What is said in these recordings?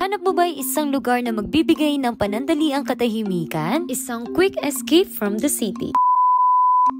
Hanap mo ba isang lugar na magbibigay ng panandaliang katahimikan? Isang quick escape from the city.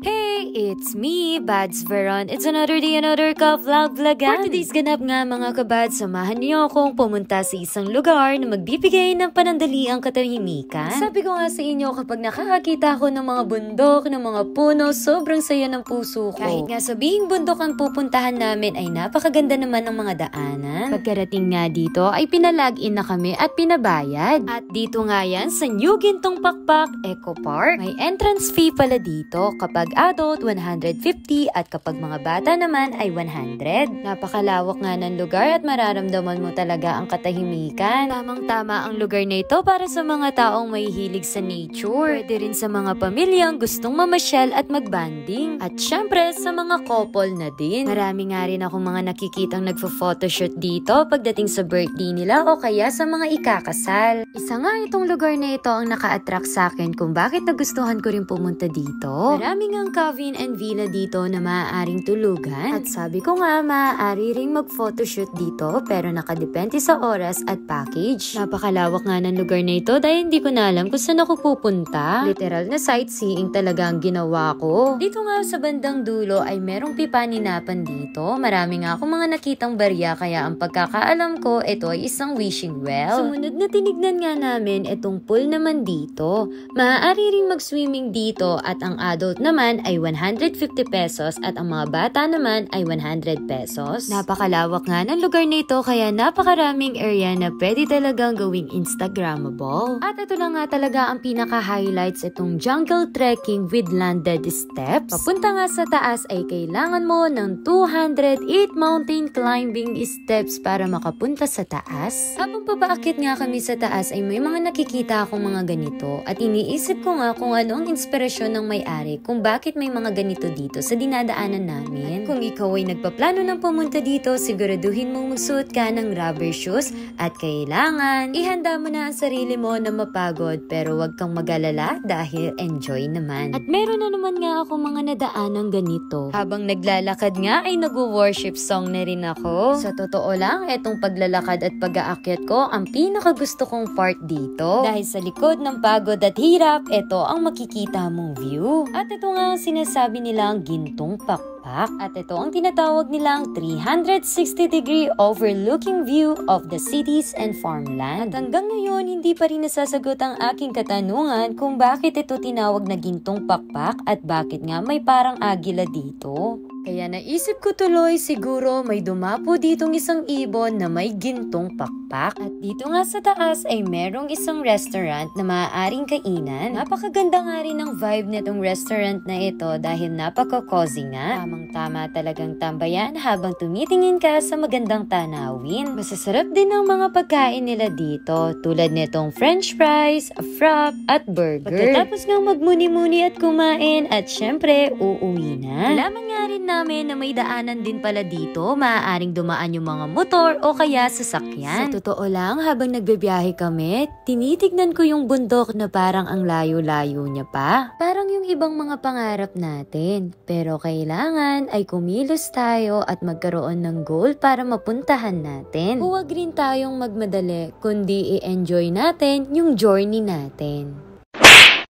Hey, it's me, Bads Veron. It's another day, another ka-vlog vlogan. For today's ganap nga mga kabads, samahan niyo akong pumunta sa isang lugar na magbibigay ng panandaliang katahimikan. Sabi ko nga sa inyo, kapag nakakakita ako ng mga bundok, ng mga puno, sobrang saya ng puso ko. Kahit nga sabihing bundok ang pupuntahan namin, ay napakaganda naman ng mga daanan. Pagkarating nga dito, ay pinalag-in na kami at pinabayad. At dito nga yan sa New Gintong Pakpak Eco Park. May entrance fee pala dito. Kapag adult, 150 at kapag mga bata naman ay 100. Napakalawak nga ng lugar at mararamdaman mo talaga ang katahimikan. Tamang-tama ang lugar na ito para sa mga taong may hilig sa nature. Pwede rin sa mga pamilyang gustong mamasyal at magbanding. At syempre sa mga couple na din. Marami nga rin akong mga nakikitang nagfo-photoshoot dito pagdating sa birthday nila o kaya sa mga ikakasal. Isa nga itong lugar na ito ang naka-attract sa akin kung bakit nagustuhan ko rin pumunta dito. Marami ngang cabin and villa dito na maaaring tulugan. At sabi ko nga, maaari ring mag-photoshoot dito pero nakadepende sa oras at package. Napakalawak nga ng lugar na ito dahil hindi ko na alam kung saan ako pupunta. Literal na sightseeing talaga ang ginawa ko. Dito nga sa bandang dulo ay merong pipaninapan dito. Marami nga akong mga nakitang barya kaya ang pagkakaalam ko, ito ay isang wishing well. Sumunod na tinignan nga namin itong pool naman dito. Maaari ring mag-swimming dito at ang adult naman ay 150 pesos at ang mga bata naman ay 100 pesos. Napakalawak nga ng lugar nito kaya napakaraming area na pwede talagang gawing Instagrammable. At ito na nga talaga ang pinaka-highlights, itong jungle trekking with landed steps. Papunta nga sa taas ay kailangan mo ng 208 mountain climbing steps para makapunta sa taas. Habang papaakit nga kami sa taas ay may mga nakikita akong mga ganito at iniisip ko nga kung ano ang inspirasyon ng may-ari kung bakit may mga ganito dito sa dinadaanan namin. Kung ikaw ay nagpaplano ng pumunta dito, siguraduhin mong magsuot ka ng rubber shoes at kailangan ihanda mo na ang sarili mo na mapagod pero wag kang mag-alala dahil enjoy naman. At meron na naman nga ako mga nadaanan ganito. Habang naglalakad nga ay nag-worship song na rin ako. Sa totoo lang, etong paglalakad at pag-aakyat ko ang pinakagusto kong part dito. Dahil sa likod ng pagod at hirap, ito ang makikita mong view. At ito nga ang sinasabi nilang Gintong Pakpak. At ito ang tinatawag nilang 360-degree overlooking view of the cities and farmland. At hanggang ngayon, hindi pa rin nasasagot ang aking katanungan kung bakit ito tinawag na Gintong Pakpak at bakit nga may parang agila dito. Kaya naisip ko tuloy siguro may dumapo ditong isang ibon na may gintong pakpak. At dito nga sa taas ay merong isang restaurant na maaaring kainan. Napakaganda nga rin ang vibe nitong restaurant na ito dahil napaka-cozy nga. Tamang-tama talagang tambayan habang tumitingin ka sa magandang tanawin. Masasarap din ang mga pagkain nila dito tulad nitong french fries, frap at burger. Pagkatapos nga magmuni-muni at kumain at syempre uuwi na. Alaman nga rin namin na may daanan din pala dito, maaaring dumaan yung mga motor o kaya sasakyan. Sa totoo lang, habang nagbibiyahe kami, tinitignan ko yung bundok na parang ang layo-layo niya pa. Parang yung ibang mga pangarap natin. Pero kailangan ay kumilos tayo at magkaroon ng goal para mapuntahan natin. Huwag rin tayong magmadali, kundi i-enjoy natin yung journey natin.